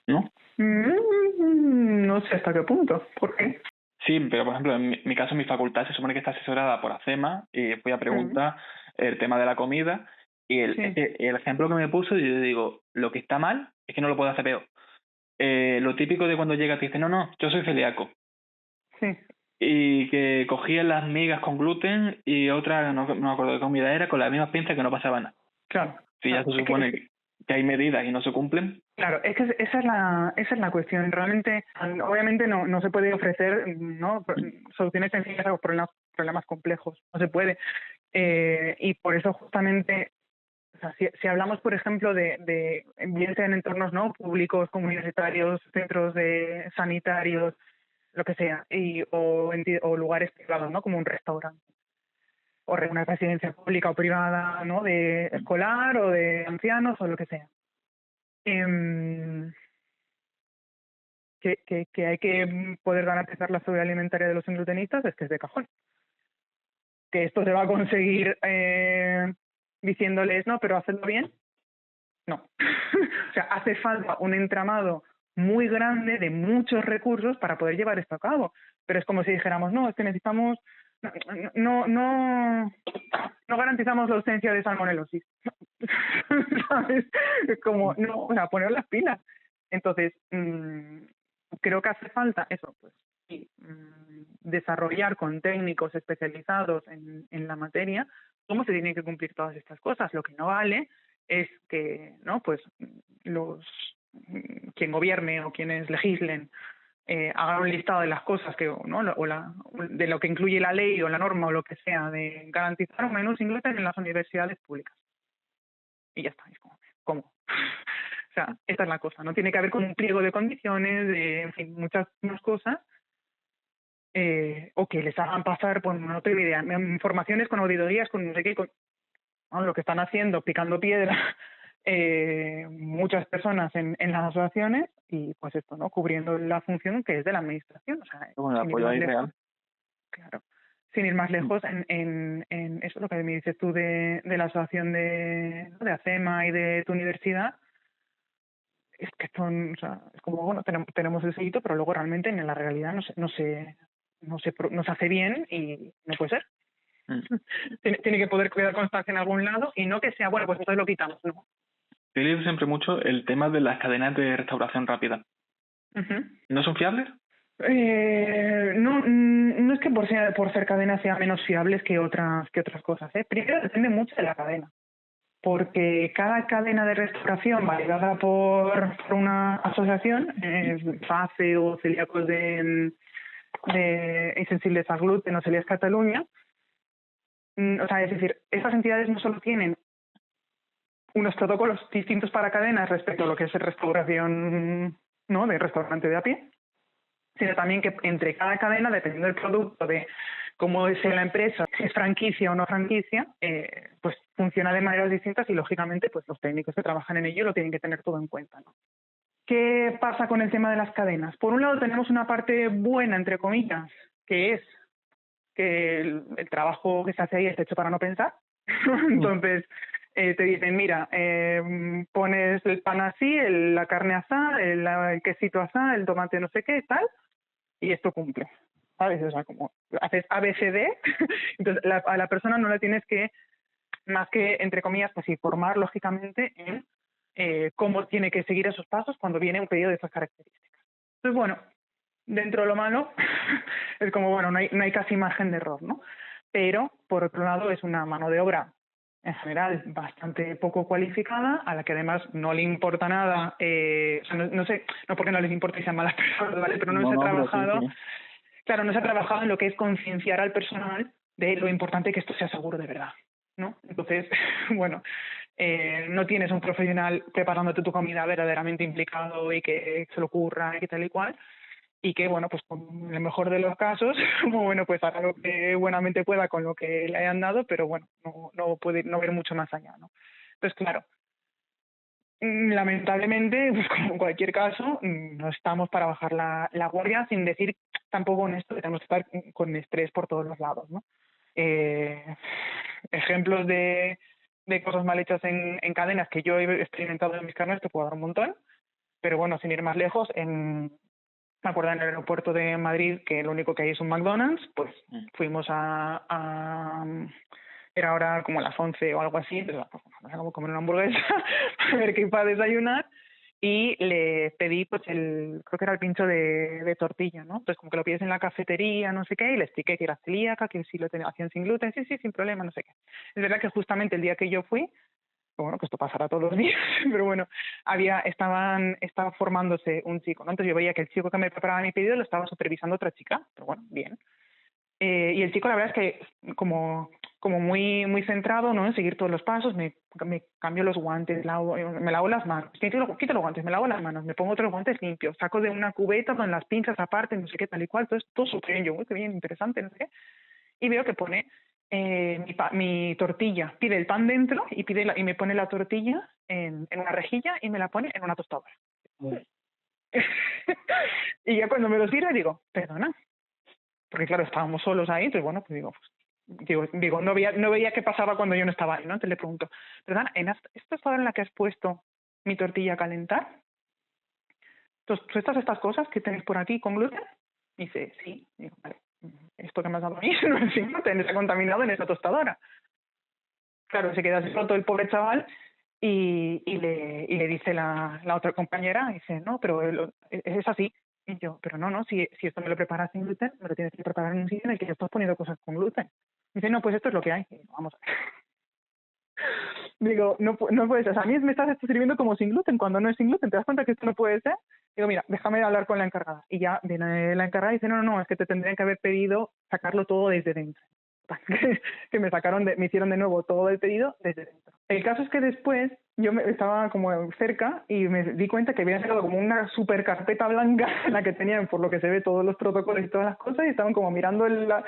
¿no? No sé hasta qué punto. ¿Por qué? Sí, pero por ejemplo, en mi caso, mi facultad se supone que está asesorada por ACEMA y fui a preguntar el tema de la comida y el ejemplo que me puso, yo digo, lo que está mal es que no lo puedo hacer peor. Lo típico de cuando llegas te dice, no, yo soy celíaco. Sí. Y que cogían las migas con gluten y otra, no me acuerdo de comida era, con las mismas pinzas que no pasaba nada. Claro. Si ya se supone que hay medidas y no se cumplen. Claro, es que esa es la cuestión. Realmente, obviamente no se puede ofrecer, ¿no?, soluciones sencillas a los problemas complejos. No se puede. Y por eso justamente, o sea, si hablamos, por ejemplo, de bien sea en entornos, ¿no?, públicos, comunitarios, centros sanitarios, lo que sea, o lugares privados, ¿no?, como un restaurante, o una residencia pública o privada, ¿no?, de escolar o de ancianos o lo que sea. Que hay que poder garantizar la seguridad alimentaria de los englutenistas, es que es de cajón. Que esto se va a conseguir diciéndoles, no, pero hacedlo bien. No. O sea, hace falta un entramado muy grande de muchos recursos para poder llevar esto a cabo. Pero es como si dijéramos, no, es que necesitamos, no garantizamos la ausencia de salmonelosis. ¿Sabes? Es como, no, o sea, poner las pilas. Entonces, creo que hace falta eso, pues sí, desarrollar con técnicos especializados en la materia cómo se tienen que cumplir todas estas cosas. Lo que no vale es que, ¿no?, pues quien gobierne o quienes legislen hagan un listado de las cosas que, ¿no?, de lo que incluye la ley o la norma o lo que sea, de garantizar un menú sin gluten en las universidades públicas. Y ya está, es como, ¿cómo? O sea, esta es la cosa, ¿no? Tiene que haber como un pliego de condiciones, en fin, muchas más cosas, o que les hagan pasar, pues no tengo idea, informaciones con auditorías, con no sé qué, con lo que están haciendo, picando piedra muchas personas en las asociaciones y pues esto, ¿no? Cubriendo la función que es de la administración. O sea, Bueno, el sin ir apoyo más ahí lejos, real. claro. Sin ir más lejos, en eso lo que me dices tú de la asociación de ACEMA y de tu universidad, es que son, o sea, es como, bueno, tenemos el sellito, pero luego realmente en la realidad no se hace bien y no puede ser. Mm. Tiene que poder quedar constancia en algún lado y no que sea, bueno, pues entonces lo quitamos, ¿no? Yo he leído siempre mucho el tema de las cadenas de restauración rápida. Ujú. ¿No son fiables? No es que por ser cadenas sean menos fiables que otras cosas, ¿eh? Primero depende mucho de la cadena, porque cada cadena de restauración validada por una asociación, FACE o celíacos de insensibles al gluten o Celiac Cataluña, o sea, es decir, estas entidades no solo tienen unos protocolos distintos para cadenas respecto a lo que es restauración, ¿no?, de restaurante de a pie, sino también que entre cada cadena, dependiendo del producto, de cómo es la empresa, si es franquicia o no franquicia, pues funciona de maneras distintas y lógicamente pues los técnicos que trabajan en ello lo tienen que tener todo en cuenta, ¿no? ¿Qué pasa con el tema de las cadenas? Por un lado tenemos una parte buena, entre comillas, que es que el trabajo que se hace ahí está hecho para no pensar. Entonces te dicen, mira, pones el pan así, la carne asá, el quesito asá, el tomate no sé qué, tal, y esto cumple, ¿sabes? O sea, como haces ABCD, entonces a la persona no le tienes que, más que, entre comillas, pues informar lógicamente en cómo tiene que seguir esos pasos cuando viene un pedido de esas características. Entonces, bueno, dentro de lo malo, es como, bueno, no hay casi margen de error, ¿no? Pero, por otro lado, es una mano de obra, en general, bastante poco cualificada, a la que además no le importa nada, o sea, no sé, no porque no les importe y sean malas personas, ¿vale? Pero no se ha pero trabajado, sí. claro, no se ha trabajado en lo que es concienciar al personal de lo importante que esto sea seguro de verdad, ¿no? Entonces, bueno, no tienes un profesional preparándote tu comida verdaderamente implicado y que se lo ocurra y tal y cual, y que, bueno, pues en el mejor de los casos, como, bueno, pues hará lo que buenamente pueda con lo que le hayan dado, pero bueno, no puede no ver mucho más allá, ¿no? Entonces, claro, lamentablemente, pues como en cualquier caso, no estamos para bajar la guardia, sin decir tampoco en esto que tenemos que estar con estrés por todos los lados, ¿no? Ejemplos de cosas mal hechas en cadenas que yo he experimentado en mis carnes, te puedo dar un montón, pero bueno, sin ir más lejos, me acuerdo en el aeropuerto de Madrid que lo único que hay es un McDonald's, pues fuimos era ahora como las 11 o algo así, pues, era como comer una hamburguesa, a ver qué iba a desayunar, y le pedí pues creo que era el pincho de tortilla, ¿no? Entonces como que lo pides en la cafetería, no sé qué, y le expliqué que era celíaca, que si lo hacían sin gluten, sí, sin problema, no sé qué. Es verdad que justamente el día que yo fui, bueno, que esto pasará todos los días, pero bueno, estaba formándose un chico, ¿no? Entonces yo veía que el chico que me preparaba mi pedido lo estaba supervisando otra chica, pero bueno, bien. Y el chico la verdad es que como muy centrado, ¿no?, en seguir todos los pasos, me cambio los guantes, me lavo las manos, quito los guantes, me lavo las manos, me pongo otros guantes limpios, saco de una cubeta con las pinzas aparte, no sé qué, tal y cual, todo súper bien, yo, uy, qué bien, interesante, no sé qué. Y veo que pone mi tortilla, pide el pan dentro y y me pone la tortilla en una rejilla y me la pone en una tostadora. Y ya cuando me lo tira digo, perdona, porque claro, estábamos solos ahí, entonces bueno, pues digo, no veía qué pasaba cuando yo no estaba ahí, ¿no? Entonces le pregunto, perdona, ¿en esta tostadora en la que has puesto mi tortilla a calentar? Entonces, estas cosas que tenéis por aquí con gluten? Y dice, sí. Digo, vale, esto que me has dado a mí no es sin gluten, está contaminado en esa tostadora. Claro, se queda así roto el pobre chaval y le dice la otra compañera, dice, no, pero es así. Y yo, pero no, si esto me lo preparas sin gluten, me lo tienes que preparar en un sitio en el que ya estás poniendo cosas con gluten. Dice, no, pues esto es lo que hay. Y digo, vamos a ver. Digo, no puede ser. O sea, a mí me estás sirviendo como sin gluten cuando no es sin gluten. ¿Te das cuenta que esto no puede ser? Digo, mira, déjame hablar con la encargada. Y ya viene la encargada y dice, no, es que te tendrían que haber pedido sacarlo todo desde dentro. que me hicieron de nuevo todo el pedido desde dentro. El caso es que después yo estaba como cerca y me di cuenta que había sacado como una super carpeta blanca en la que tenían, por lo que se ve, todos los protocolos y todas las cosas, y estaban como mirando la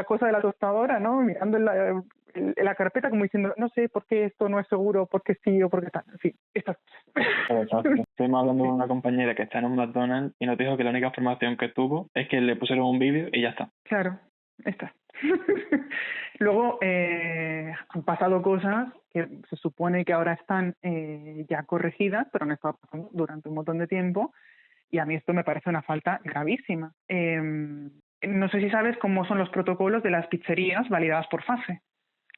cosa de la tostadora, ¿no? Mirando la carpeta como diciendo, no sé por qué esto no es seguro, por qué sí o por qué tal. En fin, estas cosas. Exacto. Estuvimos hablando con una compañera que está en un McDonald's y nos dijo que la única formación que tuvo es que le pusieron un vídeo y ya está. Claro, está. Luego han pasado cosas que se supone que ahora están ya corregidas, pero han estado pasando durante un montón de tiempo, y a mí esto me parece una falta gravísima. No sé si sabes cómo son los protocolos de las pizzerías validadas por fase.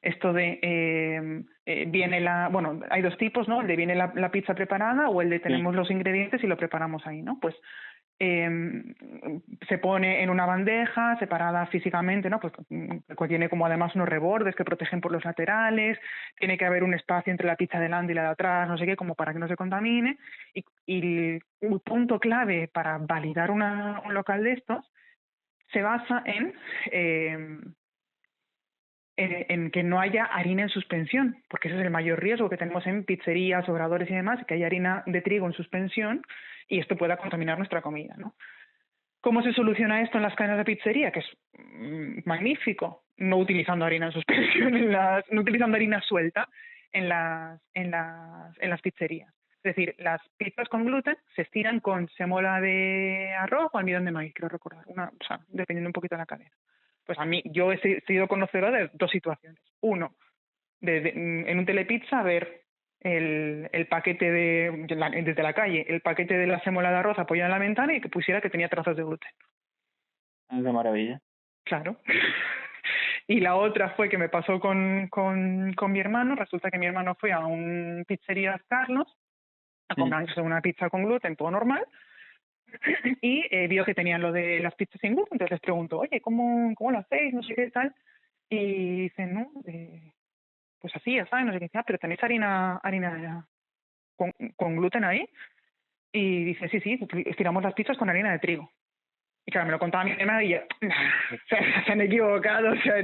Esto de bueno, hay dos tipos, ¿no? El de viene la pizza preparada, o el de tenemos los ingredientes y lo preparamos ahí, ¿no? Pues se pone en una bandeja separada físicamente, ¿no? Pues tiene como además unos rebordes que protegen por los laterales, tiene que haber un espacio entre la pizza delante y la de atrás, no sé qué, como para que no se contamine, y un punto clave para validar un local de estos se basa en que no haya harina en suspensión, porque ese es el mayor riesgo que tenemos en pizzerías, obradores y demás, que haya harina de trigo en suspensión y esto pueda contaminar nuestra comida, ¿no? ¿Cómo se soluciona esto en las cadenas de pizzería? Que es magnífico, no utilizando harina en suspensión, no utilizando harina suelta en las pizzerías. Es decir, las pizzas con gluten se estiran con sémola de arroz o almidón de maíz, quiero recordar, dependiendo un poquito de la cadena. Pues yo he sido conocedora de dos situaciones. Uno, en un telepizza ver el paquete desde la calle, el paquete de la sémola de arroz apoyado en la ventana y que pusiera que tenía trazas de gluten. Es de maravilla. Claro. Y la otra fue que me pasó con mi hermano. Resulta que mi hermano fue a un pizzería Carlos a comprarse una pizza con gluten, todo normal, y vio que tenían lo de las pizzas sin gluten. Entonces les pregunto, oye, ¿cómo lo hacéis? No sé qué tal. Y dicen, no, pues así, ya sabes, no sé qué. Pero tenéis harina con gluten ahí. Y dice, sí, estiramos las pizzas con harina de trigo. Y claro, me lo contaba mi hermana y yo, se han equivocado. O sea,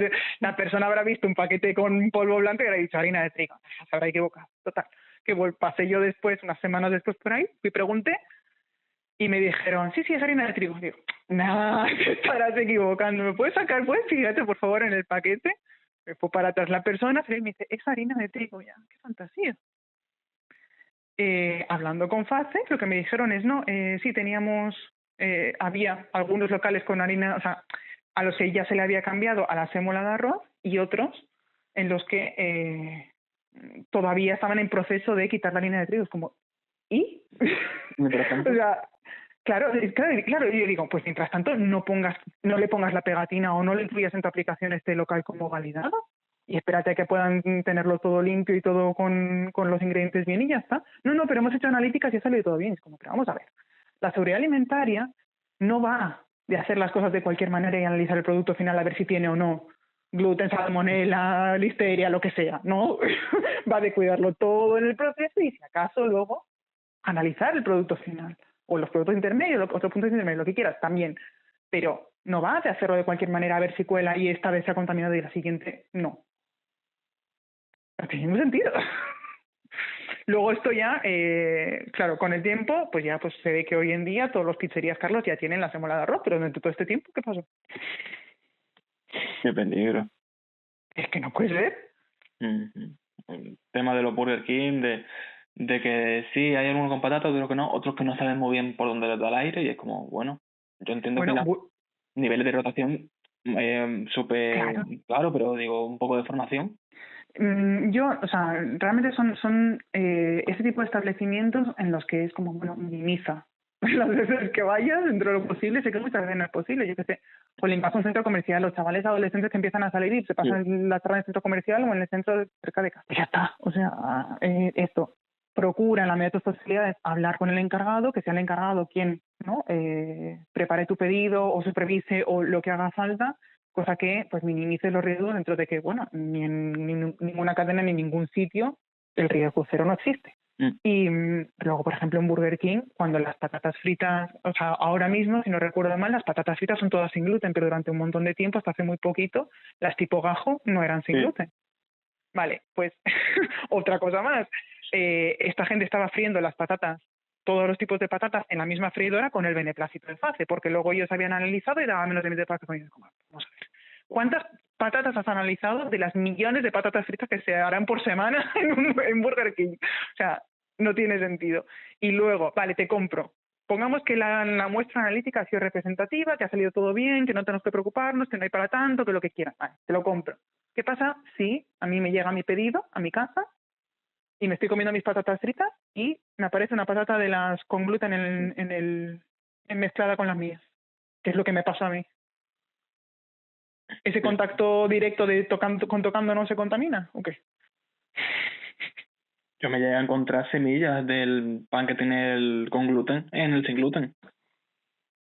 la persona habrá visto un paquete con polvo blanco y habrá dicho harina de trigo. Se habrá equivocado. Total. Que pasé yo después, unas semanas después por ahí, y pregunté y me dijeron, sí, es harina de trigo. Y digo, te estarás equivocando. ¿Me puedes fíjate por favor en el paquete? Me fue para atrás la persona y me dice, es harina de trigo ya. ¡Qué fantasía! Hablando con Face, lo que me dijeron es, no, sí teníamos, había algunos locales con harina, o sea, a los que ya se le había cambiado a la sémola de arroz, y otros en los que todavía estaban en proceso de quitar la harina de trigo. Es como, ¿y? O sea, claro, y yo digo, pues mientras tanto no le pongas la pegatina o no le incluyas en tu aplicación este local como validado y espérate a que puedan tenerlo todo limpio y todo con los ingredientes bien y ya está. No, pero hemos hecho analíticas y ha salido todo bien. Es como, pero vamos a ver, la seguridad alimentaria no va de hacer las cosas de cualquier manera y analizar el producto final a ver si tiene o no gluten, salmonela, listeria, lo que sea, ¿no? Va de cuidarlo todo en el proceso y si acaso luego analizar el producto final o los productos intermedios, otros puntos intermedios, lo que quieras también, pero no va de hacerlo de cualquier manera a ver si cuela y esta vez se ha contaminado y la siguiente no. No tiene ningún sentido. Luego esto ya, claro, con el tiempo, pues ya pues se ve que hoy en día todos los pizzerías Carlos ya tienen la sémola de arroz, pero durante todo este tiempo, ¿qué pasó? Qué peligro. Es que no puede ser. El tema de los Burger King, de que sí, hay algunos con patatas, otros que no saben muy bien por dónde les da el aire, y es como, bueno, yo entiendo que los niveles de rotación súper claro, pero digo, un poco de formación. Realmente son ese tipo de establecimientos en los que es como, bueno, minimiza las veces que vayas dentro de lo posible. Sé que muchas veces no es posible, yo qué sé, Jolín, vas a un centro comercial, los chavales adolescentes que empiezan a salir y se pasan la tarde en el centro comercial o en el centro cerca de casa. Ya está, o sea, esto. Procura en la medida de tus posibilidades hablar con el encargado, que sea el encargado quien, ¿no?, prepare tu pedido o supervise o lo que haga falta, cosa que pues minimice los riesgos dentro de que, bueno, ni en ninguna cadena ni en ningún sitio el riesgo cero no existe. Y luego, por ejemplo, en Burger King, cuando las patatas fritas, o sea, ahora mismo, si no recuerdo mal, las patatas fritas son todas sin gluten, pero durante un montón de tiempo, hasta hace muy poquito, las tipo gajo no eran sin Sí. gluten. Vale, pues otra cosa más. Esta gente estaba friendo las patatas, todos los tipos de patatas, en la misma freidora con el beneplácito de FACE, porque luego ellos habían analizado y daban menos de beneplácito. Vamos a ver. ¿Cuántas patatas has analizado de las millones de patatas fritas que se harán por semana en Burger King? O sea, no tiene sentido. Y luego, vale, te compro. Pongamos que la muestra analítica ha sido representativa, que ha salido todo bien, que no tenemos que preocuparnos, que no hay para tanto, que lo que quieras. Vale, te lo compro. ¿Qué pasa si a mí me llega mi pedido a mi casa y me estoy comiendo mis patatas fritas y me aparece una patata de las con gluten mezclada con las mías? ¿Qué es lo que me pasa a mí? ¿Ese contacto directo de tocando no se contamina o qué? Yo me llegué a encontrar semillas del pan que tiene el con gluten en el sin gluten.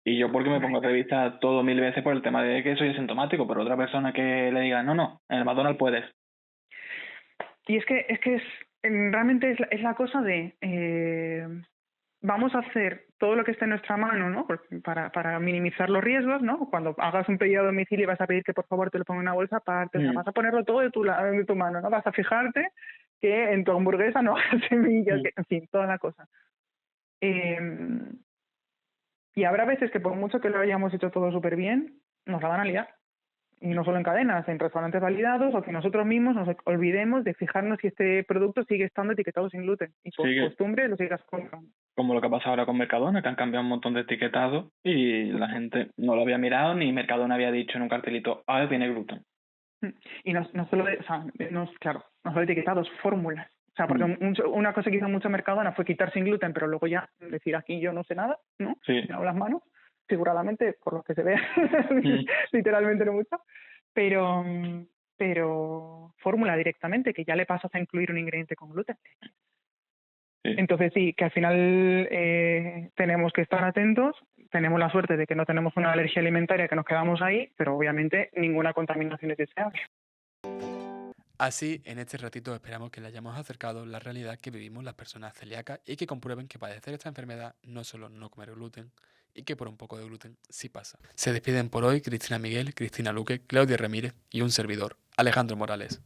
Y yo porque me pongo a revisar todo 1000 veces por el tema de que soy asintomático, pero otra persona que le diga, no, en el McDonald's puedes. Y es que realmente es la cosa de vamos a hacer todo lo que esté en nuestra mano, ¿no? Para minimizar los riesgos, ¿no? Cuando hagas un pedido a domicilio y vas a pedir que por favor te lo ponga en una bolsa aparte, o sea, vas a ponerlo todo de tu mano, ¿no? Vas a fijarte que en tu hamburguesa no hay semillas, en fin, toda la cosa. Y habrá veces que por mucho que lo hayamos hecho todo súper bien, nos la van a liar. Y no solo en cadenas, en restaurantes validados, o que nosotros mismos nos olvidemos de fijarnos si este producto sigue estando etiquetado sin gluten. Y por costumbre lo sigas comprando. Como lo que ha pasado ahora con Mercadona, que han cambiado un montón de etiquetados y la gente no lo había mirado, ni Mercadona había dicho en un cartelito, ahora tiene gluten. Y no solo, claro, no solo etiquetados, fórmulas. O sea, porque una cosa que hizo mucho Mercadona fue quitar sin gluten, pero luego ya decir aquí yo no sé nada, ¿no? Sí. Me lavo las manos, figuradamente, por lo que se ve, literalmente no mucho, pero fórmula directamente, que ya le pasas a incluir un ingrediente con gluten. Sí. Entonces sí, que al final tenemos que estar atentos, tenemos la suerte de que no tenemos una alergia alimentaria que nos quedamos ahí, pero obviamente ninguna contaminación es deseable. Así, en este ratito esperamos que le hayamos acercado la realidad que vivimos las personas celíacas y que comprueben que padecer esta enfermedad no es solo no comer gluten y que por un poco de gluten sí pasa. Se despiden por hoy Cristina Miguel, Cristina Luque, Claudia Ramírez y un servidor, Alejandro Morales.